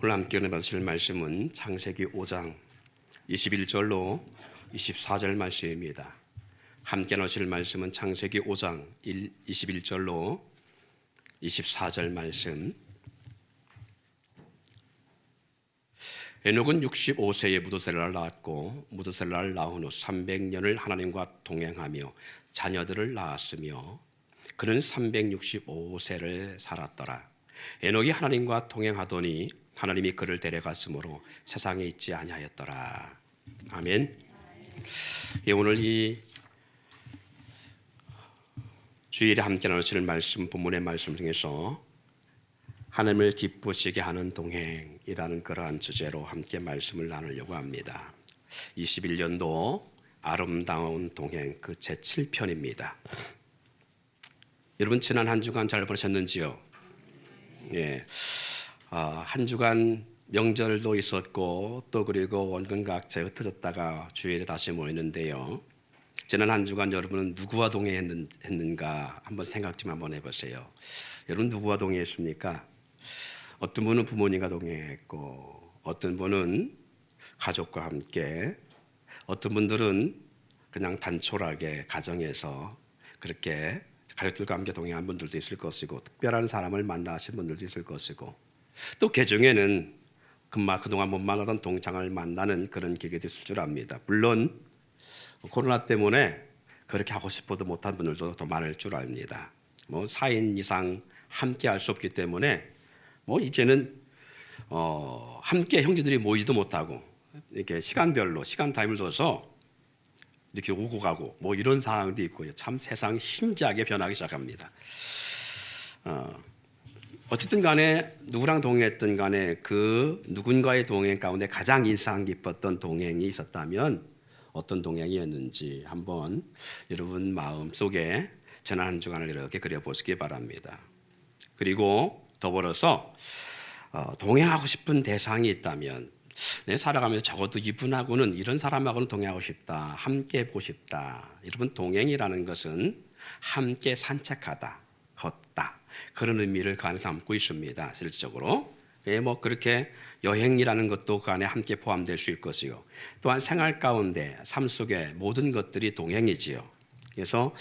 오늘 함께 은혜받으실 말씀은 창세기 5장 21절로 24절 말씀입니다. 함께 나누실 말씀은 창세기 5장 21절로 24절 말씀. 에녹은 65세에 무두셀라를 낳았고 무두셀라를 낳은 후 300년을 하나님과 동행하며 자녀들을 낳았으며 그는 365세를 살았더라. 에녹이 하나님과 동행하더니 하나님이 그를 데려갔으므로 세상에 있지 아니하였더라. 아멘. 오늘 이 주일에 함께 나누실 말씀, 본문의 말씀 중에서 하나님을 기쁘시게 하는 동행이라는 그러한 주제로 함께 말씀을 나누려고 합니다. 21년도 아름다운 동행 그 제7편입니다. 여러분 지난 한 주간 잘 보내셨는지요? 예. 한 주간 명절도 있었고 또 그리고 원근각자에 흩어졌다가 주일에 다시 모이는데요. 지난 한 주간 여러분은 누구와 동행했는가 한번 생각 좀 한번 해보세요. 여러분 누구와 동행했습니까? 어떤 분은 부모님과 동행했고 어떤 분은 가족과 함께, 어떤 분들은 그냥 단촐하게 가정에서 그렇게 가족들과 함께 동행한 분들도 있을 것이고, 특별한 사람을 만나신 분들도 있을 것이고, 또 개중에는 그동안 못 만나던 동창을 만나는 그런 계기도 있을 줄 압니다. 물론 코로나 때문에 그렇게 하고 싶어도 못한 분들도 더 많을 줄 압니다. 4인 이상 함께 할 수 없기 때문에 이제는 함께 형제들이 모이지도 못하고 이렇게 시간별로 시간 타임을 둬서 이렇게 오고 가고 이런 상황도 있고요. 참 세상 신기하게 변하기 시작합니다. 어쨌든 간에 누구랑 동행했든 간에 그 누군가의 동행 가운데 가장 인상 깊었던 동행이 있었다면 어떤 동행이었는지 한번 여러분 마음속에 지난 한 주간을 이렇게 그려보시기 바랍니다. 그리고 더불어서 동행하고 싶은 대상이 있다면, 내 살아가면서 적어도 이분하고는, 이런 사람하고는 동행하고 싶다, 함께 보고 싶다. 여러분 동행이라는 것은 함께 산책하다, 걷다, 그런 의미를 그 안에서 담고 있습니다. 실질적으로 그렇게 여행이라는 것도 그 안에 함께 포함될 수 있을 것이고, 또한 생활 가운데 삶 속의 모든 것들이 동행이지요. 그래서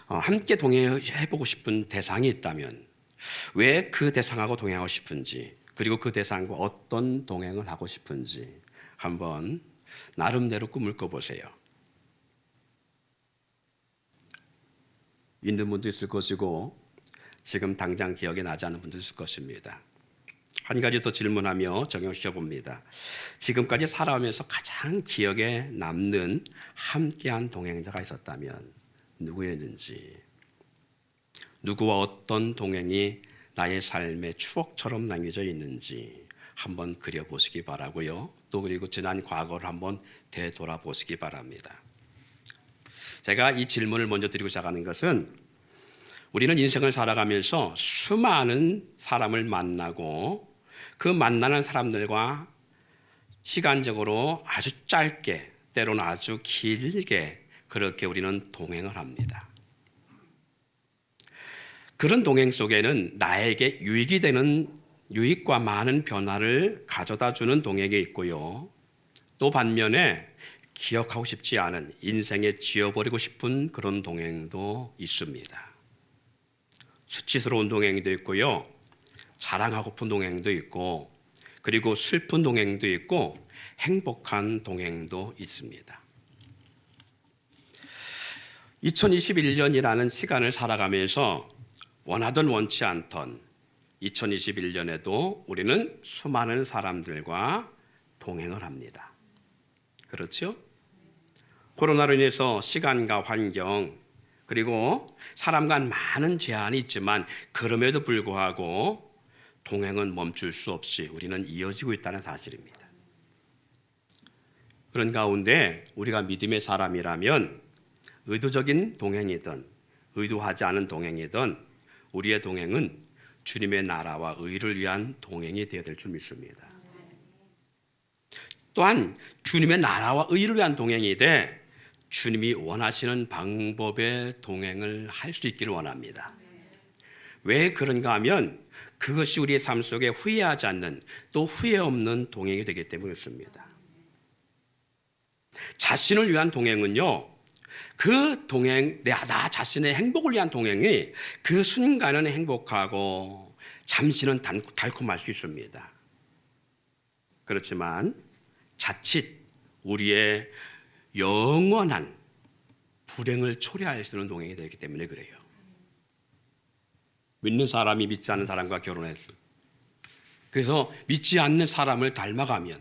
함께 동행해보고 싶은 대상이 있다면 왜 그 대상하고 동행하고 싶은지, 그리고 그 대상과 어떤 동행을 하고 싶은지 한번 나름대로 꿈을 꿔보세요. 있는 분도 있을 것이고 지금 당장 기억이 나지 않는 분도 있을 것입니다. 한 가지 더 질문하며 적용시켜 봅니다. 지금까지 살아오면서 가장 기억에 남는 함께한 동행자가 있었다면 누구였는지, 누구와 어떤 동행이 나의 삶의 추억처럼 남겨져 있는지 한번 그려보시기 바라고요. 또 그리고 지난 과거를 한번 되돌아보시기 바랍니다. 제가 이 질문을 먼저 드리고 시작하는 것은, 우리는 인생을 살아가면서 수많은 사람을 만나고 그 만나는 사람들과 시간적으로 아주 짧게, 때로는 아주 길게 그렇게 우리는 동행을 합니다. 그런 동행 속에는 나에게 유익이 되는, 유익과 많은 변화를 가져다주는 동행이 있고요. 또 반면에 기억하고 싶지 않은, 인생에 지워버리고 싶은 그런 동행도 있습니다. 수치스러운 동행도 있고요. 자랑하고픈 동행도 있고, 그리고 슬픈 동행도 있고, 행복한 동행도 있습니다. 2021년이라는 시간을 살아가면서 원하던 원치 않던 2021년에도 우리는 수많은 사람들과 동행을 합니다. 그렇죠? 코로나로 인해서 시간과 환경, 그리고 사람 간 많은 제한이 있지만 그럼에도 불구하고 동행은 멈출 수 없이 우리는 이어지고 있다는 사실입니다. 그런 가운데 우리가 믿음의 사람이라면 의도적인 동행이든 의도하지 않은 동행이든 우리의 동행은 주님의 나라와 의를 위한 동행이 되어야 될 줄 믿습니다. 또한 주님의 나라와 의를 위한 동행이 돼 주님이 원하시는 방법의 동행을 할 수 있기를 원합니다. 왜 그런가 하면 그것이 우리의 삶 속에 후회하지 않는, 또 후회 없는 동행이 되기 때문에 그렇습니다. 자신을 위한 동행은요, 그 동행, 나 자신의 행복을 위한 동행이 그 순간은 행복하고 잠시는 달콤할 수 있습니다. 그렇지만 자칫 우리의 영원한 불행을 초래할 수 있는 동행이 되기 때문에 그래요. 믿는 사람이 믿지 않는 사람과 결혼했어요. 그래서 믿지 않는 사람을 닮아가면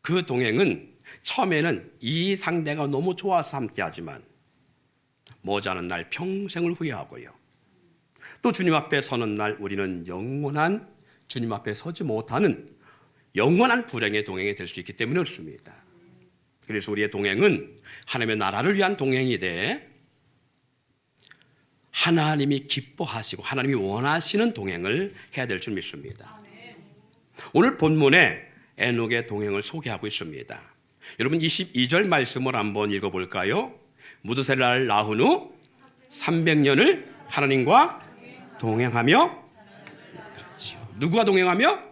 그 동행은 처음에는 이 상대가 너무 좋아서 함께하지만 머지않은 날 평생을 후회하고요. 또 주님 앞에 서는 날 우리는 영원한 주님 앞에 서지 못하는 영원한 불행의 동행이 될 수 있기 때문에 그렇습니다. 그래서 우리의 동행은 하나님의 나라를 위한 동행이 돼 하나님이 기뻐하시고 하나님이 원하시는 동행을 해야 될 줄 믿습니다. 오늘 본문에 에녹의 동행을 소개하고 있습니다. 여러분 22절 말씀을 한번 읽어볼까요? 무드셀라를 낳은 후 300년을 하나님과 동행하며, 그렇죠. 누구와 동행하며?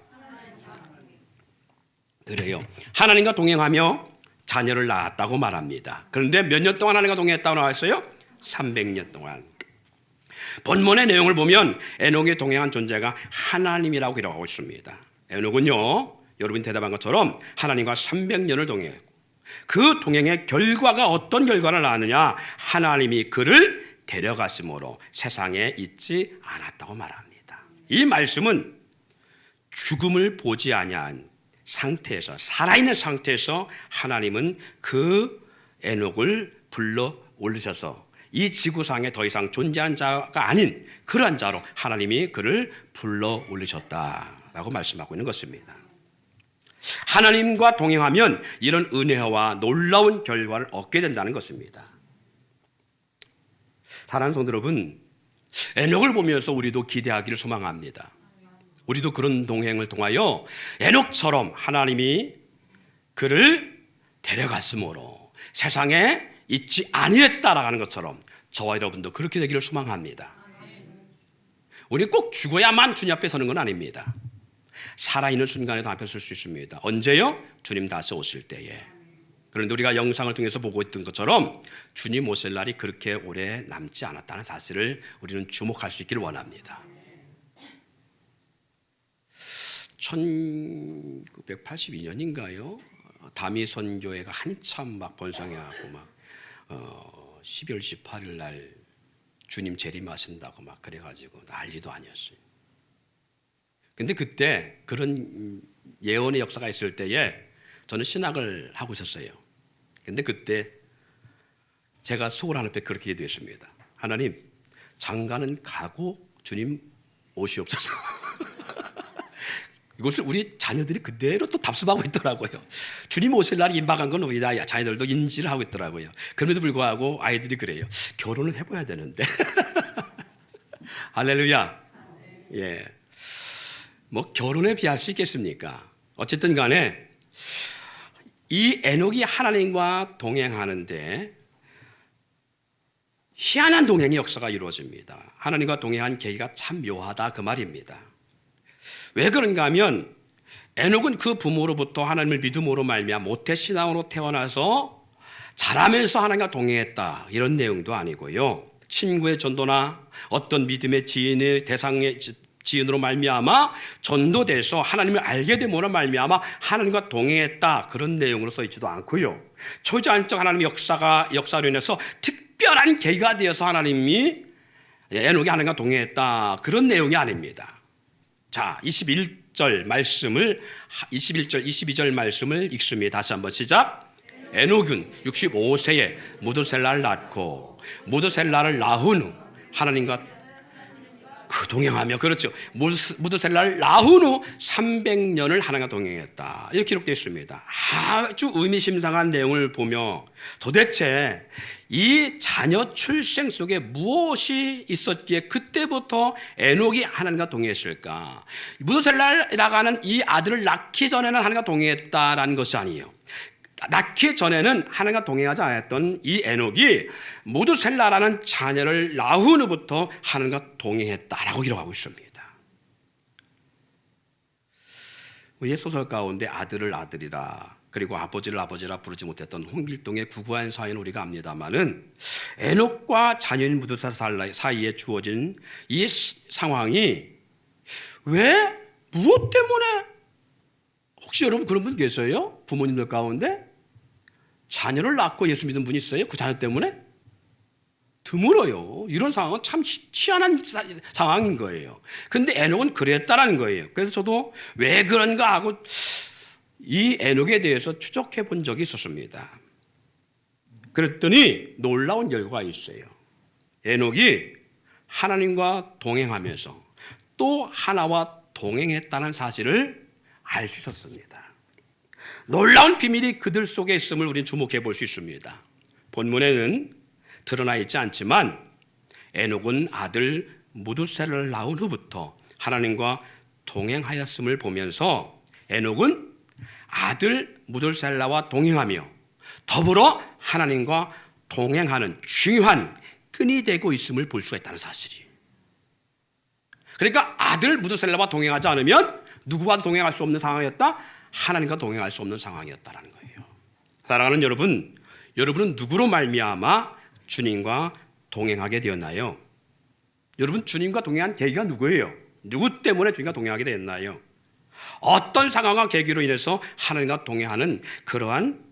그래요. 하나님과 동행하며 자녀를 낳았다고 말합니다. 그런데 몇 년 동안 하나님과 동행했다고 나왔어요? 300년 동안. 본문의 내용을 보면 에녹이 동행한 존재가 하나님이라고 기록하고 있습니다. 에녹은요, 여러분이 대답한 것처럼 하나님과 300년을 동행했고 그 동행의 결과가 어떤 결과를 낳았느냐? 하나님이 그를 데려가심으로 세상에 있지 않았다고 말합니다. 이 말씀은 죽음을 보지 아니한 상태에서, 살아있는 상태에서 하나님은 그 에녹을 불러 올리셔서 이 지구상에 더 이상 존재하는 자가 아닌 그러한 자로 하나님이 그를 불러 올리셨다라고 말씀하고 있는 것입니다. 하나님과 동행하면 이런 은혜와 놀라운 결과를 얻게 된다는 것입니다. 사랑하는 성도 여러분, 에녹을 보면서 우리도 기대하기를 소망합니다. 우리도 그런 동행을 통하여 에녹처럼 하나님이 그를 데려갔으므로 세상에 있지 아니했다라는 것처럼 저와 여러분도 그렇게 되기를 소망합니다. 우리는 꼭 죽어야만 주님 앞에 서는 건 아닙니다. 살아있는 순간에도 앞에 설 수 있습니다. 언제요? 주님 다시 오실 때에. 그런데 우리가 영상을 통해서 보고 있던 것처럼 주님 오실 날이 그렇게 오래 남지 않았다는 사실을 우리는 주목할 수 있기를 원합니다. 1982년인가요? 다미 선교회가 한참 막 번성해하고 막 12월 18일 날 주님 재림하신다고 막 그래가지고 난리도 아니었어요. 근데 그때 그런 예언의 역사가 있을 때에 저는 신학을 하고 있었어요. 근데 그때 제가 속을 하나님께 그렇게 기도했습니다. 하나님, 장가는 가고 주님 오시옵소서. 이것을 우리 자녀들이 그대로 또 답습하고 있더라고요. 주님 오실 날이 임박한 건 우리 자녀들도 인지를 하고 있더라고요. 그럼에도 불구하고 아이들이 그래요. 결혼을 해봐야 되는데. 할렐루야. 예. 뭐 결혼에 비할 수 있겠습니까? 어쨌든 간에 이 에녹이 하나님과 동행하는데 희한한 동행의 역사가 이루어집니다. 하나님과 동행한 계기가 참 묘하다 그 말입니다. 왜 그런가 하면 에녹은 그 부모로부터 하나님을 믿음으로 말미암아 모태신앙으로 태어나서 자라면서 하나님과 동행했다 이런 내용도 아니고요. 친구의 전도나 어떤 믿음의 지인의 대상의 지인으로 말미암아 전도돼서 하나님을 알게 됨으로 말미암아 하나님과 동행했다 그런 내용으로 써 있지도 않고요. 초자연적 하나님의 역사로 인해서 특별한 계기가 되어서 하나님이 에녹이 하나님과 동행했다 그런 내용이 아닙니다. 자, 22절, 22절 말씀을 읽습니다. 다시 한번 시작. 에녹은 65세에 무드셀라를 낳고 무드셀라를 낳은 후 하나님과 그 동행하며, 그렇죠. 무드셀라를 낳은 후 300년을 하나님과 동행했다. 이렇게 기록되어 있습니다. 아주 의미심장한 내용을 보며 도대체 이 자녀 출생 속에 무엇이 있었기에 그때부터 에녹이 하나님과 동행했을까? 무드셀라라는 이 아들을 낳기 전에는 하나님과 동행했다라는 것이 아니에요. 낳기 전에는 하나님과 동행하지 않았던 이 에녹이 무드셀라라는 자녀를 낳은 후부터 하나님과 동행했다라고 기록하고 있습니다. 옛 소설 가운데 아들을 아들이라 그리고 아버지를 아버지라 부르지 못했던 홍길동의 구구한 사연을 우리가 압니다마는 에녹과 자녀인 무드셀라 사이에 주어진 이 상황이 왜 무엇 때문에 혹시 여러분 그런 분 계세요? 부모님들 가운데 자녀를 낳고 예수 믿은 분이 있어요? 그 자녀 때문에? 드물어요. 이런 상황은 참 희한한 상황인 거예요. 근데 에녹은 그랬다라는 거예요. 그래서 저도 왜 그런가 하고 이 에녹에 대해서 추적해 본 적이 있었습니다. 그랬더니 놀라운 결과가 있어요. 에녹이 하나님과 동행하면서 또 하나와 동행했다는 사실을 알 수 있었습니다. 놀라운 비밀이 그들 속에 있음을 우리는 주목해 볼 수 있습니다. 본문에는 드러나 있지 않지만 에녹은 아들 무두셀라를 낳은 후부터 하나님과 동행하였음을 보면서 에녹은 아들 무두셀라와 동행하며 더불어 하나님과 동행하는 중요한 끈이 되고 있음을 볼 수가 있다는 사실이. 그러니까 아들 무두셀라와 동행하지 않으면 누구와도 동행할 수 없는 상황이었다. 하나님과 동행할 수 없는 상황이었다라는 거예요. 사랑하는 여러분, 여러분은 누구로 말미암아 주님과 동행하게 되었나요? 여러분 주님과 동행한 계기가 누구예요? 누구 때문에 주님과 동행하게 되었나요? 어떤 상황과 계기로 인해서 하나님과 동행하는 그러한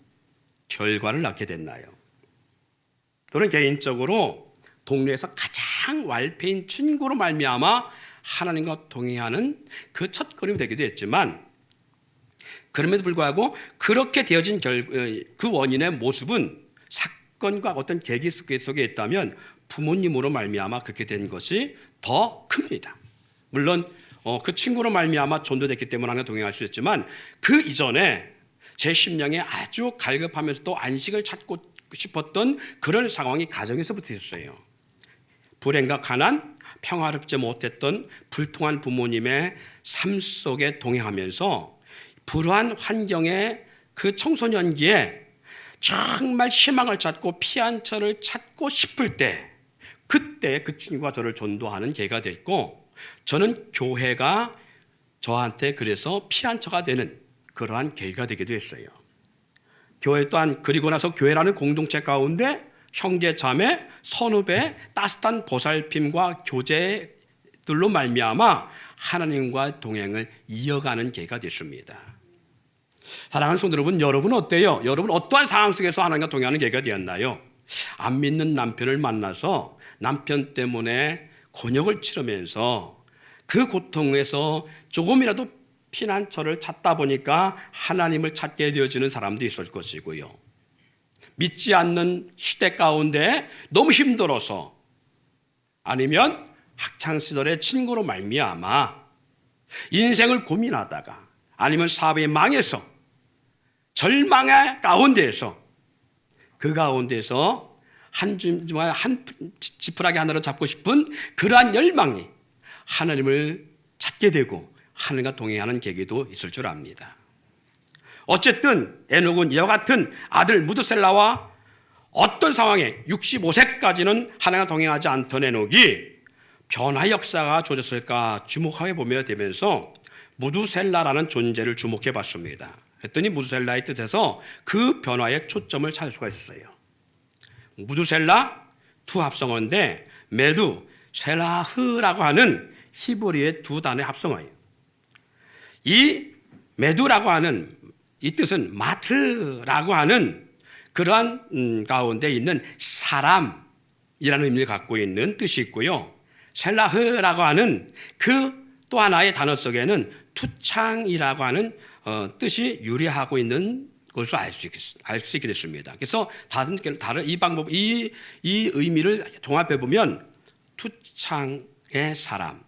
결과를 낳게 됐나요? 저는 개인적으로 동네에서 가장 왈패인 친구로 말미암아 하나님과 동행하는 그 첫걸음이 되기도 했지만 그럼에도 불구하고 그렇게 되어진 그 원인의 모습은 사건과 어떤 계기 속에 있다면 부모님으로 말미암아 그렇게 된 것이 더 큽니다. 물론 그 친구로 말미암아 전도됐기 때문에 하나님과 동행할 수 있지만 그 이전에 제 심령에 아주 갈급하면서도 안식을 찾고 싶었던 그런 상황이 가정에서부터 있었어요. 불행과 가난, 평화롭지 못했던 불통한 부모님의 삶 속에 동행하면서 불우한 환경의 그 청소년기에 정말 희망을 찾고 피안처를 찾고 싶을 때 그때 그 친구가 저를 전도하는 계기가 됐고 저는 교회가 저한테 그래서 피안처가 되는 그러한 계기가 되기도 했어요. 교회 또한 그리고 나서 교회라는 공동체 가운데 형제 자매 선후배 따뜻한 보살핌과 교제들로 말미암아 하나님과 동행을 이어가는 계기가 됐습니다. 사랑하는 성도 여러분, 여러분 어때요? 여러분 어떠한 상황 속에서 하나님과 동행하는 계기가 되었나요? 안 믿는 남편을 만나서 남편 때문에 곤욕을 치르면서 그 고통에서 조금이라도 피난처를 찾다 보니까 하나님을 찾게 되어지는 사람도 있을 것이고요. 믿지 않는 시대 가운데 너무 힘들어서 아니면 학창시절의 친구로 말미암아 인생을 고민하다가 아니면 사업에 망해서 절망의 가운데에서 그 가운데서 한 지푸라기 하나로 잡고 싶은 그러한 열망이 하나님을 찾게 되고 하나님과 동행하는 계기도 있을 줄 압니다. 어쨌든 에녹은 이와 같은 아들 무드셀라와 어떤 상황에 65세까지는 하나님과 동행하지 않던 에녹이 변화 역사가 조졌을까 주목하게 보며 되면서 무드셀라라는 존재를 주목해 봤습니다. 했더니 무드셀라의 뜻에서 그 변화의 초점을 찾을 수가 있어요. 무드셀라 두 합성어인데 메두 셀라흐라고 하는 히브리의 두 단어의 합성어예요. 이 메두라고 하는 이 뜻은 마트라고 하는 그러한 가운데 있는 사람이라는 의미를 갖고 있는 뜻이 있고요. 셀라흐라고 하는 그 또 하나의 단어 속에는 투창이라고 하는 뜻이 유래하고 있는 것을 알 수 있게 됐습니다. 그래서 다른 이 방법, 이 의미를 종합해 보면 투창의 사람,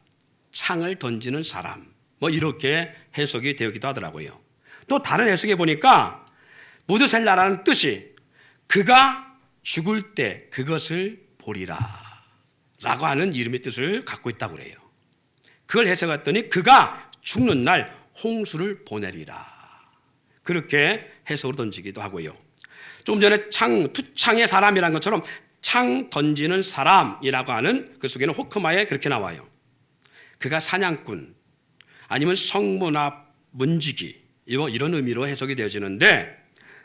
창을 던지는 사람, 뭐 이렇게 해석이 되기도 하더라고요. 또 다른 해석에 보니까 무드셀라라는 뜻이 그가 죽을 때 그것을 보리라 라고 하는 이름의 뜻을 갖고 있다고 그래요. 그걸 해석했더니 그가 죽는 날 홍수를 보내리라 그렇게 해석으로 던지기도 하고요. 조금 전에 투창의 사람이라는 것처럼 창 던지는 사람이라고 하는 그 속에는 호크마에 그렇게 나와요. 그가 사냥꾼 아니면 성문 앞 문지기 이런 의미로 해석이 되어지는데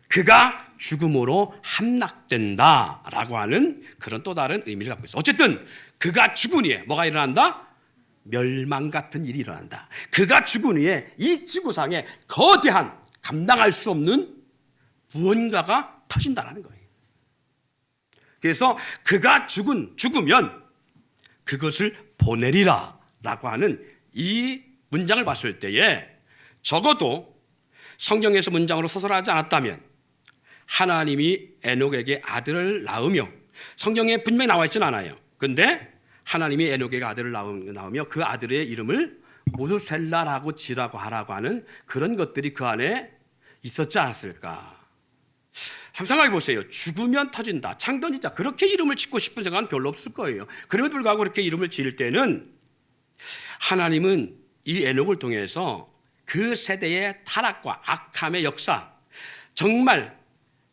그가 죽음으로 함락된다라고 하는 그런 또 다른 의미를 갖고 있어요. 어쨌든 그가 죽은 후에 뭐가 일어난다? 멸망 같은 일이 일어난다. 그가 죽은 후에 이 지구상에 거대한 감당할 수 없는 무언가가 터진다라는 거예요. 그래서 그가 죽으면 그것을 보내리라 라고 하는 이 문장을 봤을 때에 적어도 성경에서 문장으로 서술하지 않았다면 하나님이 에녹에게 아들을 낳으며, 성경에 분명히 나와 있지는 않아요. 그런데 하나님이 에녹에게 아들을 낳으며 그 아들의 이름을 무드셀라라고 지라고 하라고 하는 그런 것들이 그 안에 있었지 않았을까. 한번 생각해 보세요. 죽으면 터진다, 창 던진다, 그렇게 이름을 짓고 싶은 생각은 별로 없을 거예요. 그럼에도 불구하고 그렇게 이름을 지을 때는 하나님은 이 에녹을 통해서 그 세대의 타락과 악함의 역사, 정말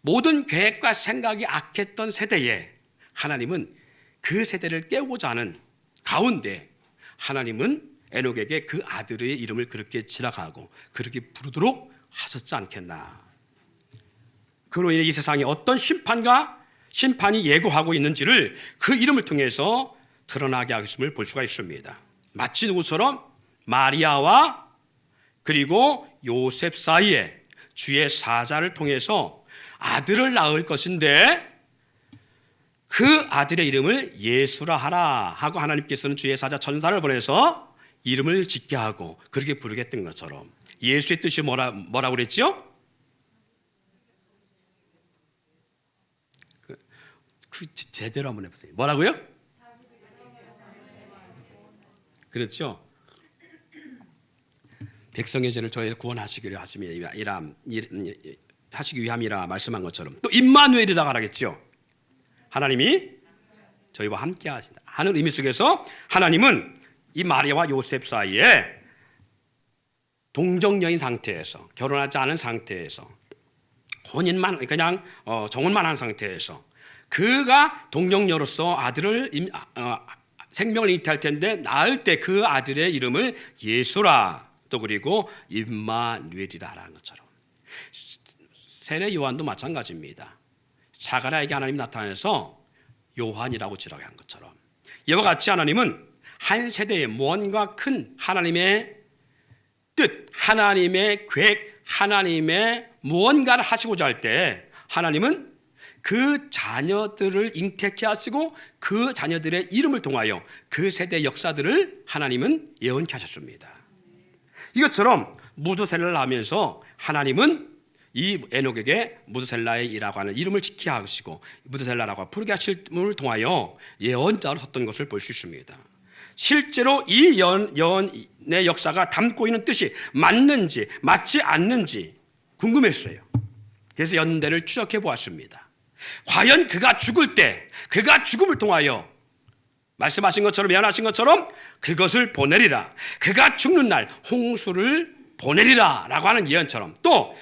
모든 계획과 생각이 악했던 세대에 하나님은 그 세대를 깨우고자 하는 가운데 하나님은 에녹에게 그 아들의 이름을 그렇게 지라가고 그렇게 부르도록 하셨지 않겠나. 그로 인해 이 세상에 어떤 심판이 예고하고 있는지를 그 이름을 통해서 드러나게 하심을 볼 수가 있습니다. 마치 누구처럼 마리아와 그리고 요셉 사이에 주의 사자를 통해서 아들을 낳을 것인데 그 아들의 이름을 예수라 하라 하고 하나님께서는 주의 사자 천사를 보내서 이름을 짓게 하고 그렇게 부르게 했던 것처럼, 예수의 뜻이 뭐라고 그랬죠? 제대로 한번 해보세요. 뭐라고요? 그렇죠. 백성의 죄를 저희 구원하시기를 하시기 위함이라 말씀한 것처럼 또 임마누엘이라고 하겠죠. 하나님이 저희와 함께 하신다 하는 의미 속에서 하나님은 이 마리아와 요셉 사이에 동정녀인 상태에서, 결혼하지 않은 상태에서, 혼인만 그냥 정혼만 한 상태에서 그가 동정녀로서 아들을 생명을 잉태할 텐데 낳을 때 그 아들의 이름을 예수라, 또 그리고 임마누엘이라라는 것처럼 세례 요한도 마찬가지입니다. 사가랴에게 하나님 나타나서 요한이라고 지라고 한 것처럼 이와 같이 하나님은 한 세대에 무언가 큰 하나님의 뜻, 하나님의 계획, 하나님의 무언가를 하시고자 할 때 하나님은 그 자녀들을 잉태케 하시고 그 자녀들의 이름을 통하여 그 세대의 역사들을 하나님은 예언케 하셨습니다. 이것처럼 무드셀라를 하면서 하나님은 이 에녹에게 무드셀라이라고 하는 이름을 짓게 하시고 무드셀라라고 부르게 하심을 통하여 예언자로 섰던 것을 볼 수 있습니다. 실제로 이 예언의 역사가 담고 있는 뜻이 맞는지 맞지 않는지 궁금했어요. 그래서 연대를 추적해 보았습니다. 과연 그가 죽을 때 그가 죽음을 통하여 말씀하신 것처럼, 예언하신 것처럼 그것을 보내리라, 그가 죽는 날 홍수를 보내리라 라고 하는 예언처럼, 또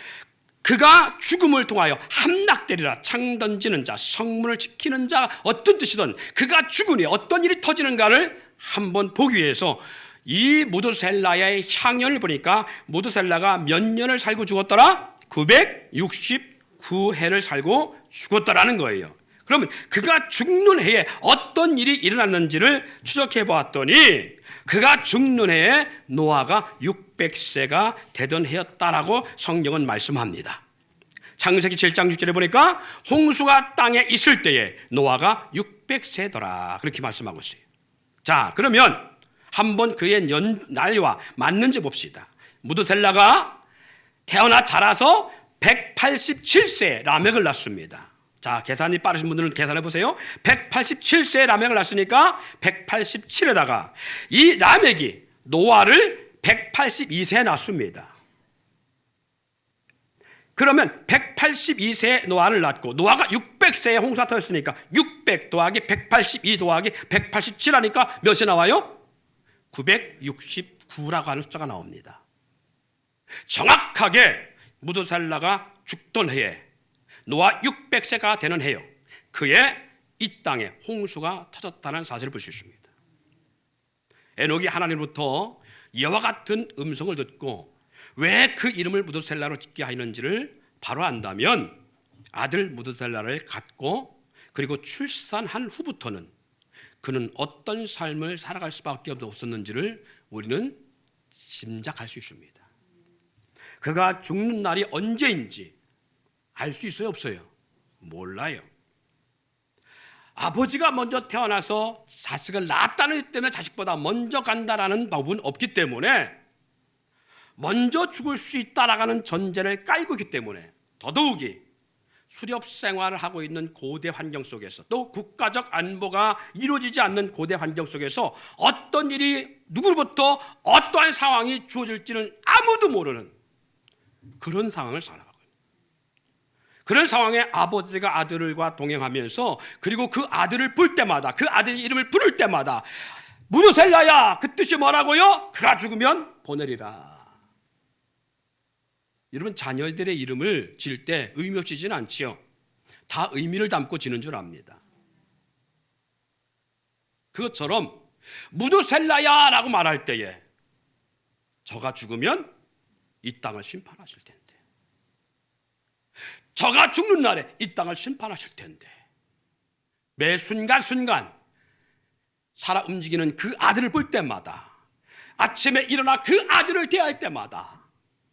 그가 죽음을 통하여 함락되리라, 창 던지는 자, 성문을 지키는 자, 어떤 뜻이든 그가 죽으니 어떤 일이 터지는가를 한번 보기 위해서 이 무드셀라의 향연을 보니까 무드셀라가 몇 년을 살고 죽었더라? 969해를 살고 죽었다라는 거예요. 그러면 그가 죽는 해에 어떤 일이 일어났는지를 추적해 보았더니 그가 죽는 해에 노아가 600세가 되던 해였다라고 성경은 말씀합니다. 창세기 7장 6절에 보니까 홍수가 땅에 있을 때에 노아가 600세더라 그렇게 말씀하고 있어요. 자, 그러면 한번 그의 나이와 맞는지 봅시다. 무드셀라가 태어나 자라서 187세 라멕을 낳습니다. 자, 계산이 빠르신 분들은 계산해 보세요. 187세 라멕을 낳았으니까 187에다가 이 라멕이 노아를 182세에 낳습니다. 그러면 182세에 노아를 낳고 노아가 600세에 홍수가 터졌으니까 600 더하기 182 더하기 187 하니까 몇이 나와요? 969라고 하는 숫자가 나옵니다. 정확하게 무드셀라가 죽던 해에 노아 600세가 되는 해요. 그의 이 땅에 홍수가 터졌다는 사실을 볼 수 있습니다. 에녹이 하나님으로부터 이와 같은 음성을 듣고 왜 그 이름을 무드셀라로 짓게 하였는지를 바로 안다면 아들 무드셀라를 갖고 그리고 출산한 후부터는 그는 어떤 삶을 살아갈 수밖에 없었는지를 우리는 짐작할 수 있습니다. 그가 죽는 날이 언제인지 알 수 있어요, 없어요? 몰라요. 아버지가 먼저 태어나서 자식을 낳았다는 것 때문에 자식보다 먼저 간다라는 법은 없기 때문에 먼저 죽을 수 있다라는 전제를 깔고 있기 때문에 더더욱이 수렵 생활을 하고 있는 고대 환경 속에서 또 국가적 안보가 이루어지지 않는 고대 환경 속에서 어떤 일이 누구로부터 어떠한 상황이 주어질지는 아무도 모르는 그런 상황을 살아가고 있습니다. 그런 상황에 아버지가 아들과 동행하면서 그리고 그 아들을 볼 때마다 그 아들의 이름을 부를 때마다 무드셀라야, 그 뜻이 뭐라고요? 그가 죽으면 보내리라. 여러분, 자녀들의 이름을 지을 때 의미 없이 지는 않지요. 다 의미를 담고 지는 줄 압니다. 그것처럼 무드셀라야 라고 말할 때에 저가 죽으면 이 땅을 심판하실 텐데, 저가 죽는 날에 이 땅을 심판하실 텐데, 매 순간순간 살아 움직이는 그 아들을 볼 때마다, 아침에 일어나 그 아들을 대할 때마다,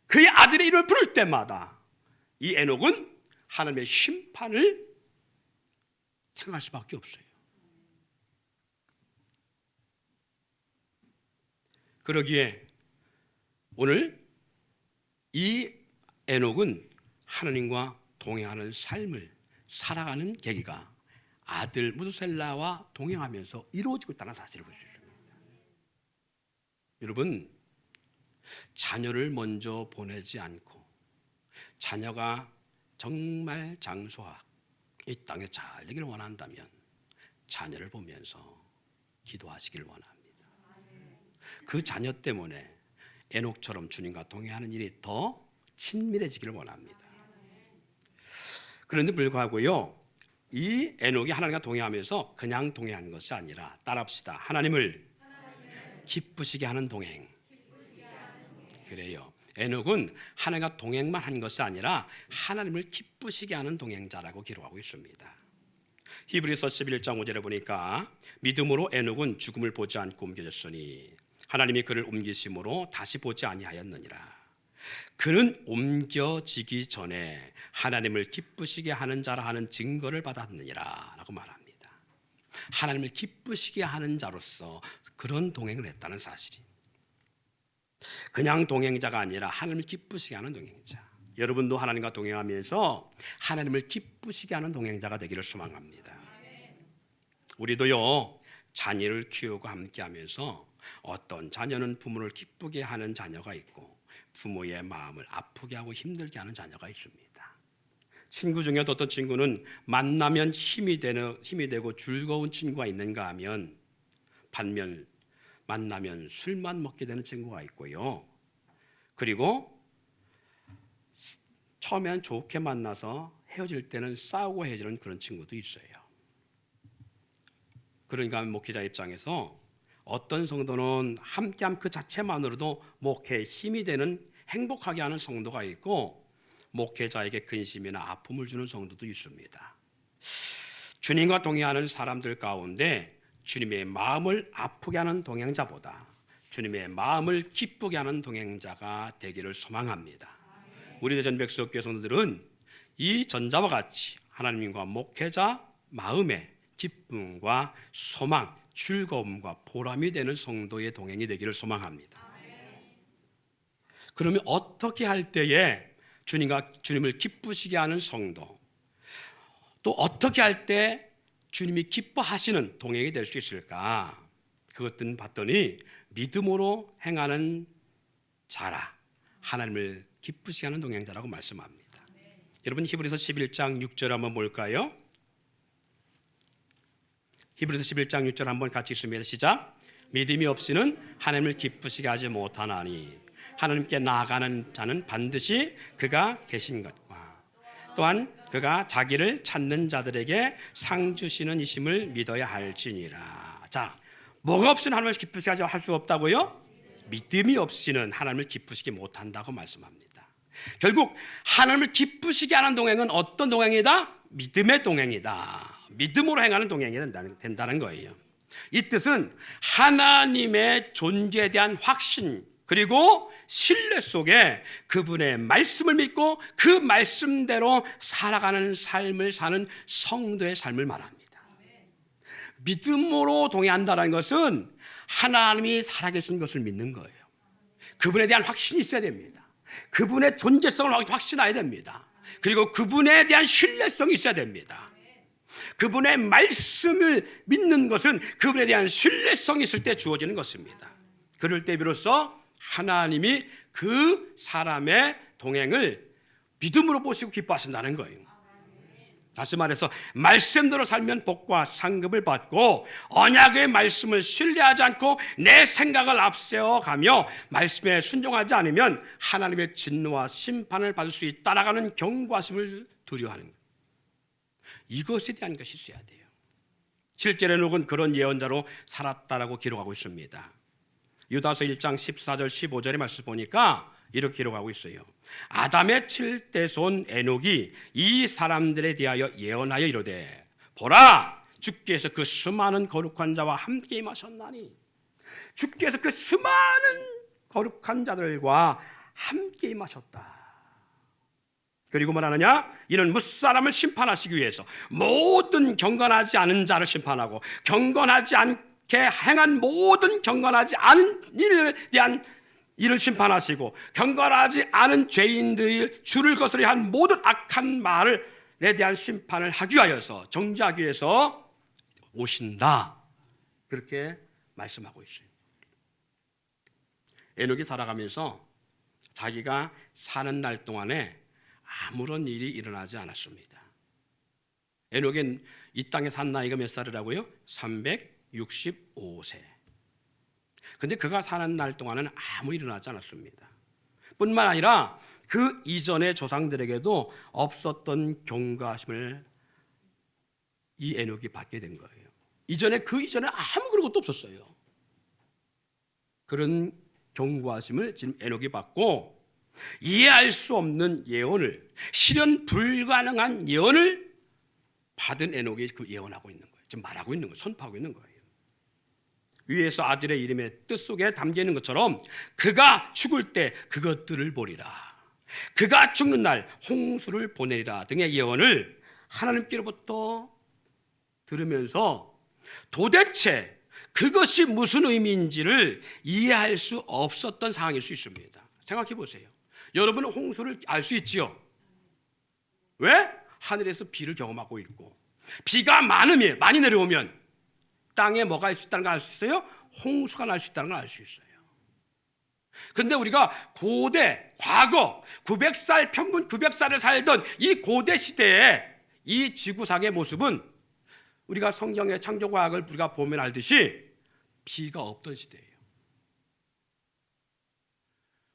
그의 아들의 이름을 부를 때마다 이 에녹은 하나님의 심판을 생각할 수밖에 없어요. 그러기에 오늘 이 에녹은 하나님과 동행하는 삶을 살아가는 계기가 아들 무드셀라와 동행하면서 이루어지고 있다는 사실을 볼 수 있습니다. 여러분, 자녀를 먼저 보내지 않고 자녀가 정말 장수와 이 땅에 잘 되기를 원한다면 자녀를 보면서 기도하시기를 원합니다. 그 자녀 때문에 에녹처럼 주님과 동행하는 일이 더 친밀해지기를 원합니다. 그런데 불구하고요, 이 에녹이 하나님과 동행하면서 그냥 동행하는 것이 아니라, 따라합시다, 하나님을 기쁘시게 하는 동행. 그래요. 에녹은 하나님과 동행만 한 것이 아니라 하나님을 기쁘시게 하는 동행자라고 기록하고 있습니다. 히브리서 11장 5절에 보니까 믿음으로 에녹은 죽음을 보지 않고 옮겨졌으니 하나님이 그를 옮기심으로 다시 보지 아니하였느니라. 그는 옮겨지기 전에 하나님을 기쁘시게 하는 자라 하는 증거를 받았느니라 라고 말합니다. 하나님을 기쁘시게 하는 자로서 그런 동행을 했다는 사실이, 그냥 동행자가 아니라 하나님을 기쁘시게 하는 동행자. 여러분도 하나님과 동행하면서 하나님을 기쁘시게 하는 동행자가 되기를 소망합니다. 우리도요, 자녀를 키우고 함께하면서 어떤 자녀는 부모를 기쁘게 하는 자녀가 있고 부모의 마음을 아프게 하고 힘들게 하는 자녀가 있습니다. 친구 중에도 어떤 친구는 만나면 힘이 되고 즐거운 친구가 있는가 하면, 반면 만나면 술만 먹게 되는 친구가 있고요. 그리고 처음엔 좋게 만나서 헤어질 때는 싸우고 헤어지는 그런 친구도 있어요. 그러니까 목회자 입장에서 어떤 성도는 함께함 그 자체만으로도 목회에 힘이 되는, 행복하게 하는 성도가 있고, 목회자에게 근심이나 아픔을 주는 성도도 있습니다. 주님과 동행하는 사람들 가운데 주님의 마음을 아프게 하는 동행자보다 주님의 마음을 기쁘게 하는 동행자가 되기를 소망합니다. 우리 대전백석교회 성도들은 이 전자와 같이 하나님과 목회자 마음에 기쁨과 소망, 즐거움과 보람이 되는 성도의 동행이 되기를 소망합니다. 그러면 어떻게 할 때에 주님을 기쁘시게 하는 성도, 또 어떻게 할 때 주님이 기뻐하시는 동행이 될 수 있을까? 그것들은 봤더니 믿음으로 행하는 자라, 하나님을 기쁘시게 하는 동행자라고 말씀합니다. 여러분, 히브리서 11장 6절 한번 볼까요? 히브리서 11장 6절 한번 같이 읽습니다. 시작. 믿음이 없이는 하나님을 기쁘시게 하지 못하나니 하나님께 나아가는 자는 반드시 그가 계신 것과 또한 그가 자기를 찾는 자들에게 상 주시는 이심을 믿어야 할지니라. 자, 뭐가 없으면 하나님을 기쁘시게 할 수 없다고요? 믿음이 없이는 하나님을 기쁘시게 못한다고 말씀합니다. 결국 하나님을 기쁘시게 하는 동행은 어떤 동행이다? 믿음의 동행이다. 믿음으로 행하는 동행이 된다는 거예요. 이 뜻은 하나님의 존재에 대한 확신 그리고 신뢰 속에 그분의 말씀을 믿고 그 말씀대로 살아가는 삶을 사는 성도의 삶을 말합니다. 믿음으로 동행한다는 것은 하나님이 살아계신 것을 믿는 거예요. 그분에 대한 확신이 있어야 됩니다. 그분의 존재성을 확신해야 됩니다. 그리고 그분에 대한 신뢰성이 있어야 됩니다. 그분의 말씀을 믿는 것은 그분에 대한 신뢰성이 있을 때 주어지는 것입니다. 그럴 때 비로소 하나님이 그 사람의 동행을 믿음으로 보시고 기뻐하신다는 거예요. 다시 말해서 말씀대로 살면 복과 상급을 받고 언약의 말씀을 신뢰하지 않고 내 생각을 앞세워가며 말씀에 순종하지 않으면 하나님의 진노와 심판을 받을 수 있다라는 경고하심을 두려워하는 거예요. 이것에 대한 것이 있어야 돼요. 실제로 에녹은 그런 예언자로 살았다라고 기록하고 있습니다. 유다서 1장 14절 15절의 말씀 보니까 이렇게 기록하고 있어요. 아담의 7대 손 에녹이 이 사람들에 대하여 예언하여 이르되 보라 주께서 그 수많은 거룩한 자와 함께 임하셨나니 주께서 그 수많은 거룩한 자들과 함께 임하셨다. 그리고 뭐라느냐? 이는 무사람을 심판하시기 위해서 모든 경건하지 않은 자를 심판하고 경건하지 않게 행한 모든 경건하지 않은 일에 대한 이를 심판하시고 경건하지 않은 죄인들이 주를 거스려 한 모든 악한 말에 대한 심판을 하기 위하여서 정죄하기 위해서 오신다. 그렇게 말씀하고 있어요. 에녹이 살아가면서 자기가 사는 날 동안에 아무런 일이 일어나지 않았습니다. 에녹은 이 땅에 산 나이가 몇 살이라고요? 365세. 근데 그가 사는 날 동안은 아무 일이 일어나지 않았습니다. 뿐만 아니라 그 이전의 조상들에게도 없었던 경고하심을 이 에녹이 받게 된 거예요. 그 이전에 아무 그런 것도 없었어요. 그런 경고하심을 지금 에녹이 받고 이해할 수 없는 예언을, 실현 불가능한 예언을 받은 에녹이 그 예언하고 있는 거예요. 지금 말하고 있는 거예요. 선포하고 있는 거예요. 위에서 아들의 이름의 뜻 속에 담겨 있는 것처럼 그가 죽을 때 그것들을 보리라, 그가 죽는 날 홍수를 보내리라 등의 예언을 하나님께로부터 들으면서 도대체 그것이 무슨 의미인지를 이해할 수 없었던 상황일 수 있습니다. 생각해 보세요. 여러분은 홍수를 알 수 있지요? 왜? 하늘에서 비를 경험하고 있고 비가 많이 내려오면 땅에 뭐가 있을 수 있다는 걸 알 수 있어요? 홍수가 날 수 있다는 걸 알 수 있어요. 그런데 우리가 과거 900살, 평균 900살을 살던 이 고대 시대에 이 지구상의 모습은 우리가 성경의 창조과학을 우리가 보면 알듯이 비가 없던 시대예요.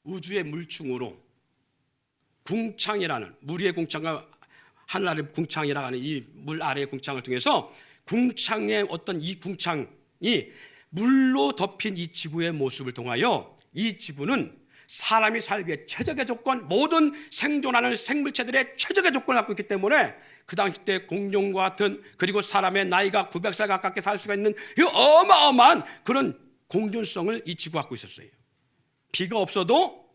우주의 물충으로 궁창이라는 물 위의 궁창과 하늘 아래 궁창이라고 하는 이 물 아래의 궁창을 통해서 궁창의 어떤 이 궁창이 물로 덮인 이 지구의 모습을 통하여 이 지구는 사람이 살기에 최적의 조건, 모든 생존하는 생물체들의 최적의 조건을 갖고 있기 때문에 그 당시 때 공룡과 같은, 그리고 사람의 나이가 900살 가깝게 살 수가 있는 이 어마어마한 그런 공존성을 이 지구가 갖고 있었어요. 비가 없어도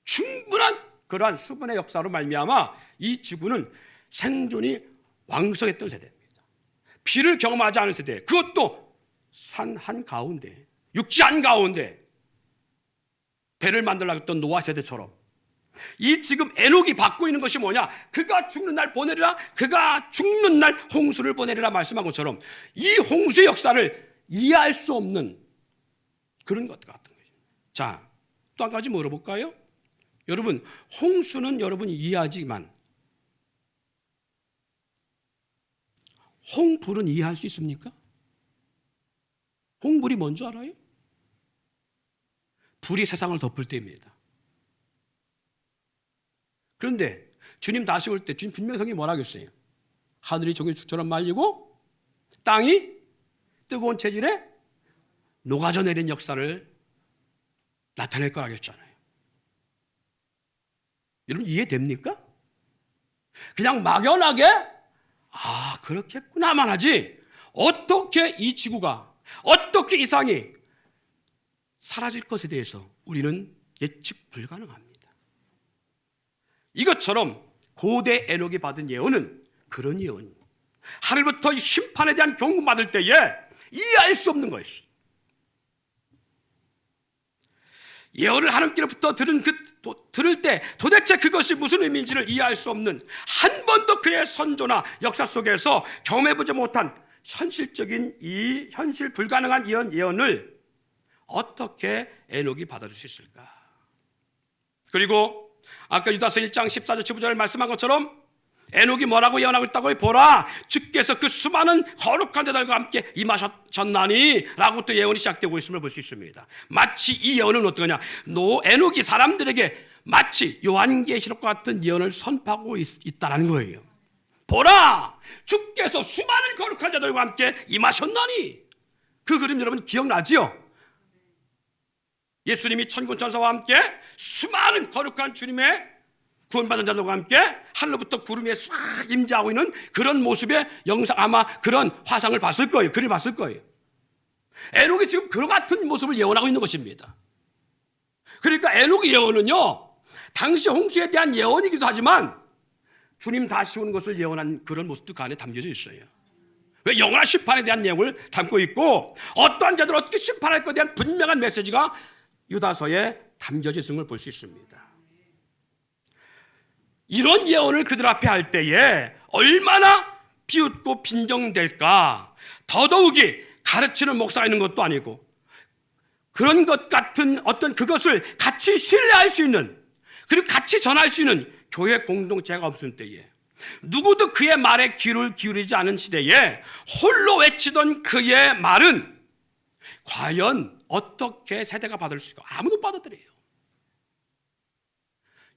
충분한 그러한 수분의 역사로 말미암아 이 지구는 생존이 왕성했던 세대입니다. 비를 경험하지 않은 세대, 그것도 산 한가운데, 육지 한가운데 배를 만들려고 했던 노아 세대처럼 이 지금 에녹이 받고 있는 것이 뭐냐? 그가 죽는 날 보내리라, 그가 죽는 날 홍수를 보내리라 말씀한 것처럼 이 홍수의 역사를 이해할 수 없는 그런 것 같은 거죠. 자, 또 한 가지 물어볼까요? 여러분, 홍수는 여러분이 이해하지만 홍불은 이해할 수 있습니까? 홍불이 뭔지 알아요? 불이 세상을 덮을 때입니다. 그런데 주님 다시 올 때 주님 분명성이 뭐라 그랬어요? 하늘이 종일 죽처럼 말리고 땅이 뜨거운 체질에 녹아져 내린 역사를 나타낼 거라고 했잖아요. 여러분 이해됩니까? 그냥 막연하게 그렇겠구나만 하지 어떻게 이 지구가 어떻게 이상이 사라질 것에 대해서 우리는 예측 불가능합니다. 이것처럼 고대 에녹이 받은 예언은 그런 예언, 하늘부터 심판에 대한 경고받을 때에 이해할 수 없는 것이었어요. 예언을 하나님께로부터 들을 때 도대체 그것이 무슨 의미인지를 이해할 수 없는, 한 번도 그의 선조나 역사 속에서 경험해보지 못한 현실적인 이 현실 불가능한 예언을 어떻게 에녹이 받아줄 수 있을까? 그리고 아까 유다서 1장 14절 15절 말씀한 것처럼 에녹이 뭐라고 예언하고 있다고? 보라, 주께서 그 수많은 거룩한 자들과 함께 임하셨나니 라고 또 예언이 시작되고 있음을 볼 수 있습니다. 마치 이 예언은 어떠냐, 에녹이 사람들에게 마치 요한계시록과 같은 예언을 선포하고 있다는 거예요. 보라, 주께서 수많은 거룩한 자들과 함께 임하셨나니. 그 그림 여러분 기억나지요? 예수님이 천군천사와 함께 수많은 거룩한 주님의 구원받은 자들과 함께 하늘로부터 구름에 싹 임재하고 있는 그런 모습의 영상, 아마 그런 화상을 봤을 거예요. 그림 봤을 거예요. 에녹이 지금 그와 같은 모습을 예언하고 있는 것입니다. 그러니까 에녹의 예언은요, 당시 홍수에 대한 예언이기도 하지만 주님 다시 오는 것을 예언한 그런 모습도 그 안에 담겨져 있어요. 왜? 영원한 심판에 대한 내용을 담고 있고 어떠한 자들 어떻게 심판할 것에 대한 분명한 메시지가 유다서에 담겨져 있는 걸 볼 수 있습니다. 이런 예언을 그들 앞에 할 때에 얼마나 비웃고 빈정될까. 더더욱이 가르치는 목사가 있는 것도 아니고 그런 것 같은 어떤 그것을 같이 신뢰할 수 있는, 그리고 같이 전할 수 있는 교회 공동체가 없을 때에, 누구도 그의 말에 귀를 기울이지 않은 시대에 홀로 외치던 그의 말은 과연 어떻게 세대가 받을 수 있을까? 아무도 받아들여요.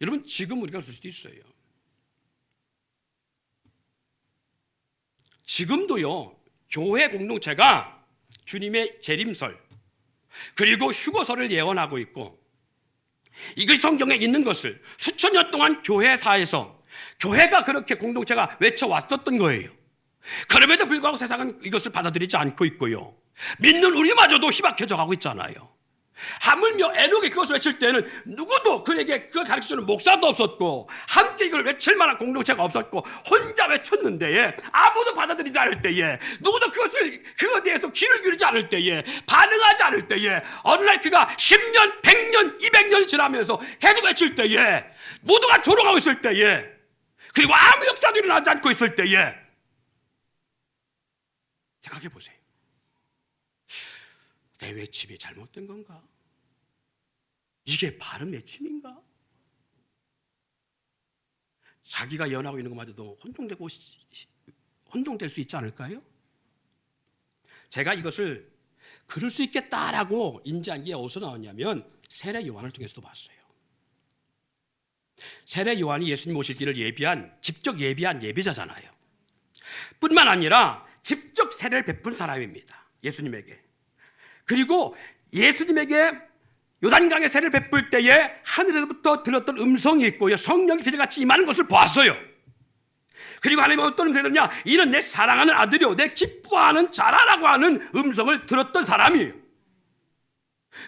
여러분 지금 우리가 그럴 수도 있어요. 지금도요, 교회 공동체가 주님의 재림설 그리고 휴거설을 예언하고 있고, 이것이 성경에 있는 것을 수천 년 동안 교회사에서 교회가 그렇게 공동체가 외쳐왔었던 거예요. 그럼에도 불구하고 세상은 이것을 받아들이지 않고 있고요, 믿는 우리마저도 희박해져 가고 있잖아요. 하물며 에녹이 그것을 외칠 때는 누구도 그에게 그걸 가르쳐주는 목사도 없었고 함께 이걸 외칠 만한 공동체가 없었고 혼자 외쳤는데 아무도 받아들이지 않을 때에, 누구도 그거에 대해서 귀를 기울이지 않을 때에, 반응하지 않을 때에, 어느 날 그가 10년, 100년, 200년이 지나면서 계속 외칠 때에, 모두가 조롱하고 있을 때에, 그리고 아무 역사도 일어나지 않고 있을 때에 생각해 보세요. 내 외침이 잘못된 건가? 이게 바른 외침인가? 자기가 예언하고 있는 것마저도 혼동될 수 있지 않을까요? 제가 이것을 그럴 수 있겠다라고 인지한 게 어디서 나왔냐면 세례 요한을 통해서도 봤어요. 세례 요한이 예수님 오실 길을 직접 예비한 예배자잖아요. 뿐만 아니라 직접 세례를 베푼 사람입니다. 예수님에게. 그리고 예수님에게 요단강에 세례를 베풀 때에 하늘에서부터 들었던 음성이 있고요, 성령이 비둘기같이 임하는 것을 보았어요. 그리고 하나님은 어떤 음성이 들었냐, 이는 내 사랑하는 아들이요 내 기뻐하는 자라라고 하는 음성을 들었던 사람이에요.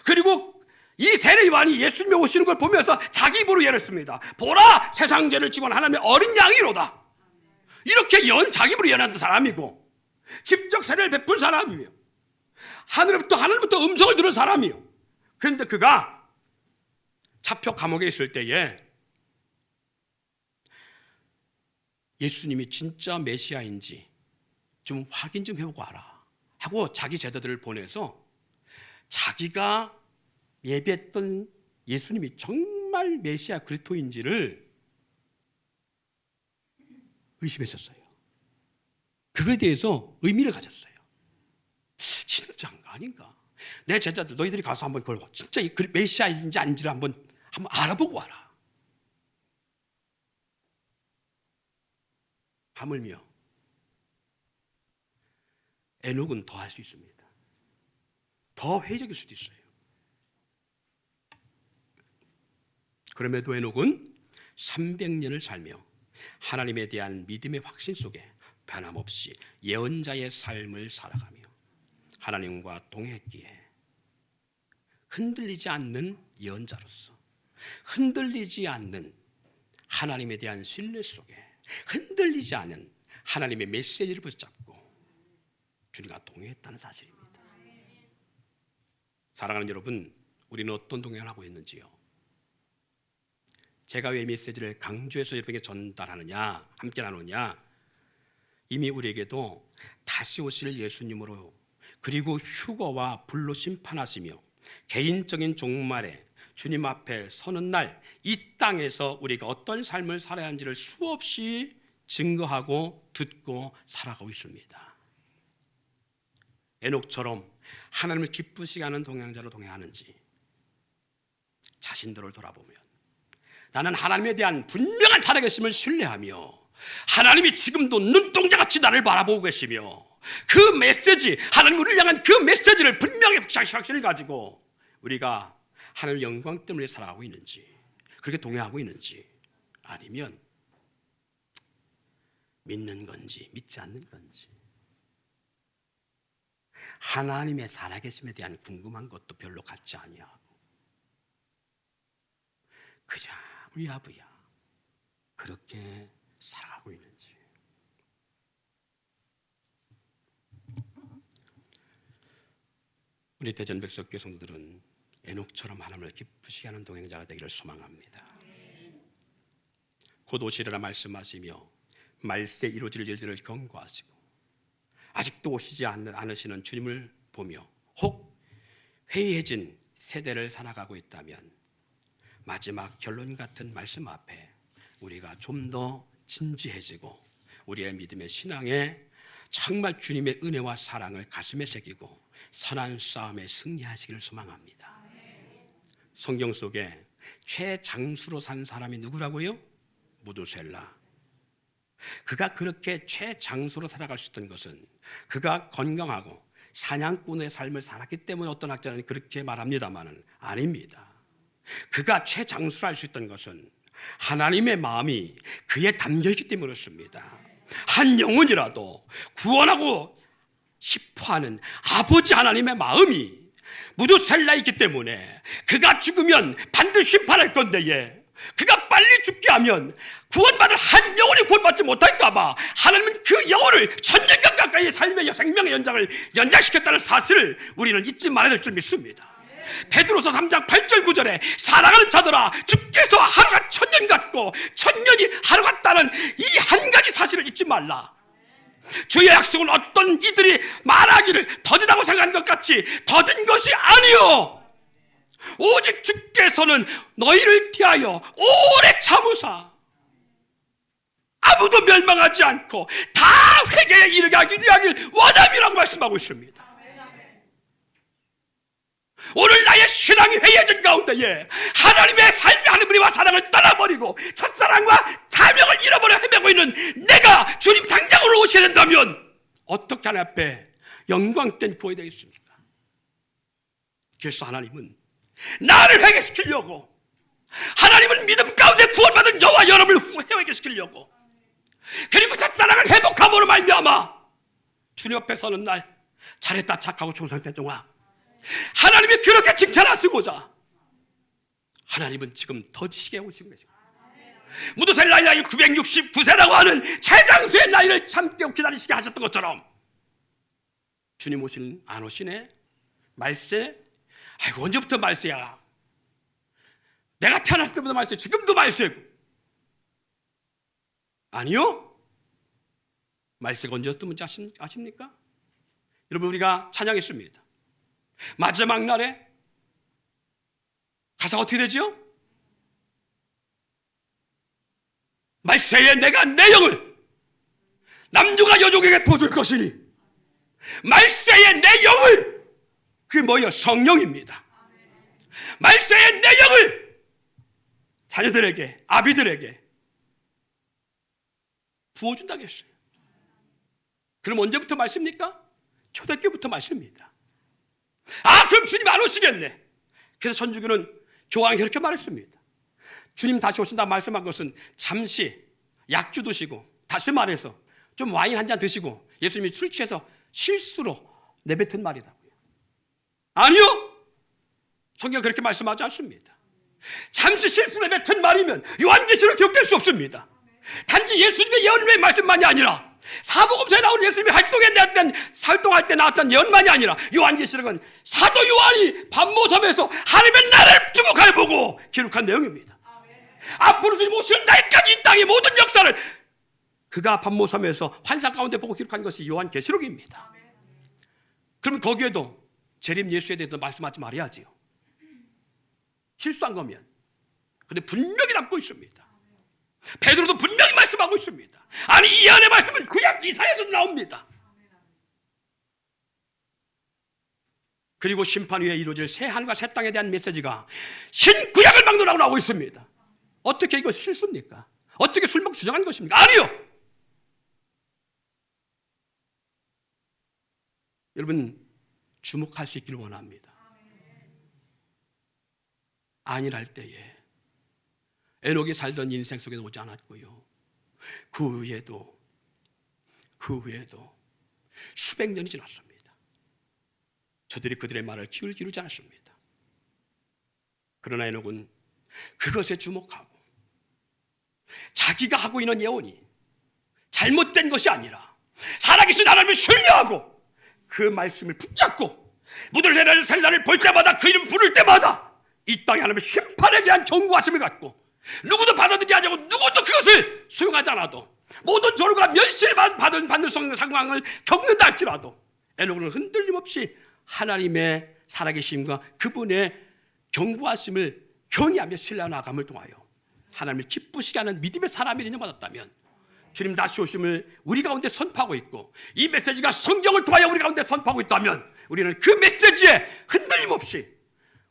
그리고 이 세례 요한이 예수님이 오시는 걸 보면서 자기 입으로 예언했습니다. 보라, 세상 죄를 지고 하나님의 어린 양이로다. 이렇게 자기 입으로 예언한 사람이고 직접 세례를 베푼 사람이에요. 하늘부터 음성을 들은 사람이요. 그런데 그가 잡혀 감옥에 있을 때에 예수님이 진짜 메시아인지 좀 확인 좀 해보고 와라 하고 자기 제자들을 보내서 자기가 예배했던 예수님이 정말 메시아 그리스도인지를 의심했었어요. 그거에 대해서 의미를 가졌어요. 진짜인가 아닌가? 내 제자들 너희들이 가서 한번 그걸 봐. 진짜 메시아인지 아닌지를 한번 알아보고 와라. 하물며 에녹은 더 할 수 있습니다. 더 회의적일 수도 있어요. 그럼에도 에녹은 300년을 살며 하나님에 대한 믿음의 확신 속에 변함없이 예언자의 삶을 살아가며 하나님과 동행했기에 흔들리지 않는 예언자로서, 흔들리지 않는 하나님에 대한 신뢰 속에 흔들리지 않은 하나님의 메시지를 붙잡고 주님과 동행했다는 사실입니다. 사랑하는 여러분, 우리는 어떤 동행을 하고 있는지요? 제가 왜 메시지를 강조해서 여러분에게 전달하느냐, 함께 나누냐? 이미 우리에게도 다시 오실 예수님으로, 그리고 휴거와 불로 심판하시며 개인적인 종말에 주님 앞에 서는 날, 이 땅에서 우리가 어떤 삶을 살아야 하는지를 수없이 증거하고 듣고 살아가고 있습니다. 에녹처럼 하나님을 기쁘시게 하는 동행자로 동행하는지 자신들을 돌아보면 나는 하나님에 대한 분명한 살아계심을 신뢰하며 하나님이 지금도 눈동자같이 나를 바라보고 계시며 그 메시지, 하나님 우리를 향한 그 메시지를 분명히 확신을 가지고 우리가 하나님의 영광 때문에 살아가고 있는지, 그렇게 동행하고 있는지, 아니면 믿는 건지 믿지 않는 건지, 하나님의 살아계심에 대한 궁금한 것도 별로 같지 아니하고 그냥 우야부야 그렇게 살아가고 있는지. 우리 대전 백석교회 성도들은 에녹처럼 하나님을 기쁘시게 하는 동행자가 되기를 소망합니다. 곧 오시리라 말씀하시며 말세 이루어질 일들을 경고하시고 아직도 오시지 않으시는 주님을 보며 혹 회의해진 세대를 살아가고 있다면 마지막 결론 같은 말씀 앞에 우리가 좀 더 진지해지고 우리의 믿음의 신앙에 정말 주님의 은혜와 사랑을 가슴에 새기고 선한 싸움에 승리하시기를 소망합니다. 성경 속에 최장수로 산 사람이 누구라고요? 무두셀라. 그가 그렇게 최장수로 살아갈 수 있던 것은 그가 건강하고 사냥꾼의 삶을 살았기 때문에 어떤 학자는 그렇게 말합니다만은 아닙니다. 그가 최장수로 할 수 있던 것은 하나님의 마음이 그에 담겨있기 때문에 그렇습니다. 한 영혼이라도 구원하고 싶어하는 아버지 하나님의 마음이 무두셀라에 있기 때문에 그가 죽으면 반드시 심판할 건데 그가 빨리 죽게 하면 구원받을 한 영혼이 구원받지 못할까 봐 하나님은 그 영혼을 천년간 가까이 삶의 생명의 연장을 연장시켰다는 사실을 우리는 잊지 말아야 될 줄 믿습니다. 베드로서 3장 8절 9절에 사랑하는 자들아 주께서 하루가 천년 같고 천년이 하루 같다는 이 한 가지 사실을 잊지 말라. 주의 약속은 어떤 이들이 말하기를 더디다고 생각하는 것 같이 더딘 것이 아니요 오직 주께서는 너희를 대하여 오래 참으사 아무도 멸망하지 않고 다 회개에 이르게 하기를 원함이라고 말씀하고 있습니다. 오늘 나의 신앙이 회의해진 가운데에 하나님의 삶의 하나님과 사랑을 떠나버리고 첫사랑과 사명을 잃어버려 헤매고 있는 내가 주님 당장으로 오셔야 된다면 어떻게 하나님 앞에 영광된 구원이 되겠습니까? 그래서 하나님은 나를 회개시키려고, 하나님은 믿음 가운데 구원받은 저와 여러분을 회개시키려고, 그리고 첫사랑을 회복함으로 말미암아 주님 앞에 서는 날 잘했다 착하고 충성된 종아 하나님이 그렇게 칭찬하시고자 하나님은 지금 더디시게 오신 것입니다. 무두셀라의 나이 969세라고 하는 최장수의 나이를 참게 기다리시게 하셨던 것처럼 주님 오신 안 오시네? 말세? 아이고 언제부터 말세야? 내가 태어났을 때부터 말세, 지금도 말세고. 아니요? 말세가 언제였는지 아십니까? 여러분 우리가 찬양했습니다. 마지막 날에 가사가 어떻게 되죠? 말세에 내가 내 영을 남녀가 여종에게 부어줄 것이니 말세에 내 영을, 그게 뭐예요? 성령입니다. 말세에 내 영을 자녀들에게, 아비들에게 부어준다고 했어요. 그럼 언제부터 말씀입니까? 초대교부터 말씀입니다. 아 그럼 주님 안 오시겠네. 그래서 천주교는 교황이 그렇게 말했습니다. 주님 다시 오신다 말씀한 것은 잠시 약주 드시고, 다시 말해서 좀 와인 한 잔 드시고 예수님이 술 취해서 실수로 내뱉은 말이다고요. 아니요, 성경 그렇게 말씀하지 않습니다. 잠시 실수로 내뱉은 말이면 요한계시로 기록될 수 없습니다. 단지 예수님의 예언의 말씀만이 아니라 사복음서에 나온 예수님이 활동할 때 나왔던 예언만이 아니라 요한계시록은 사도 요한이 반모섬에서 하나님의 나라를 주목하여 보고 기록한 내용입니다. 앞으로 주님 오시는 날까지 이 땅의 모든 역사를 그가 반모섬에서 환상 가운데 보고 기록한 것이 요한계시록입니다. 그럼 거기에도 재림 예수에 대해서 말씀하지 말아야지요. 실수한 거면. 근데 분명히 담고 있습니다. 베드로도 분명히 말씀하고 있습니다. 아니, 이 안의 말씀은 구약 이사야에서도 나옵니다. 그리고 심판 후에 이루어질 새 하늘과 새 땅에 대한 메시지가 신구약을 막론하고 나오고 있습니다. 어떻게 이것이 실수입니까? 어떻게 술 먹고 주장하는 것입니까? 아니요. 여러분, 주목할 수 있기를 원합니다. 안일할 때에 에녹이 살던 인생 속에 오지 않았고요. 그 후에도 수백 년이 지났습니다. 저들이 그들의 말을 기울이지 않았습니다. 그러나 에녹은 그것에 주목하고 자기가 하고 있는 예언이 잘못된 것이 아니라 살아계신 하나님을 신뢰하고 그 말씀을 붙잡고 무들 살 날을 볼 때마다 그 이름 부를 때마다 이 땅에 하나님의 심판에 대한 경고하심을 갖고 누구도 받아들이지 않고 누구도 그것을 수용하지 않아도 모든 조롱과 멸시를 받는 상황을 겪는다 할지라도 에녹은 흔들림 없이 하나님의 살아계심과 그분의 경고하심을 경외하며 신뢰나감을 통하여 하나님을 기쁘시게 하는 믿음의 사람을 인정받았다면 주님 다시 오심을 우리 가운데 선포하고 있고 이 메시지가 성경을 통하여 우리 가운데 선포하고 있다면 우리는 그 메시지에 흔들림 없이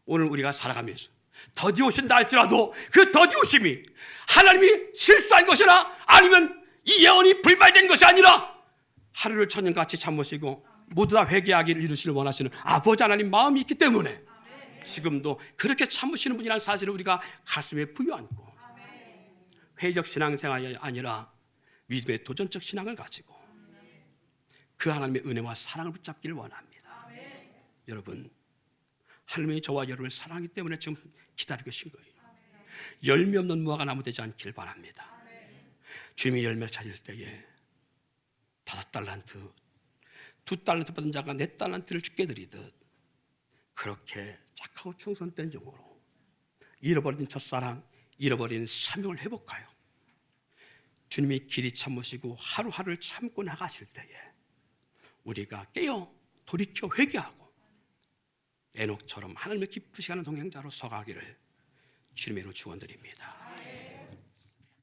오늘 우리가 살아가면서 더디 오신다 할지라도 그 더디 오심이 하나님이 실수한 것이나 아니면 이 예언이 불발된 것이 아니라 하루를 천년같이 참으시고 모두 다 회개하기를 이루시를 원하시는 아버지 하나님 마음이 있기 때문에 지금도 그렇게 참으시는 분이라는 사실을 우리가 가슴에 부여안고 회의적 신앙생활이 아니라 믿음의 도전적 신앙을 가지고 그 하나님의 은혜와 사랑을 붙잡기를 원합니다. 여러분, 하나님이 저와 여러분을 사랑하기 때문에 지금 기다리고 계신 거예요. 열매 없는 무화과 나무 되지 않길 바랍니다. 주님이 열매를 찾을 때에 5달란트, 2달란트 받은 자가 4달란트를 주께 드리듯 그렇게 착하고 충성된 종으로 잃어버린 첫사랑, 잃어버린 사명을 회복하여 주님이 길이 참으시고 하루하루를 참고 나가실 때에 우리가 깨어 돌이켜 회개하고 에녹처럼 하나님을 기쁘시게 하는 동행자로 서가기를 주님의 이름으로 축원드립니다.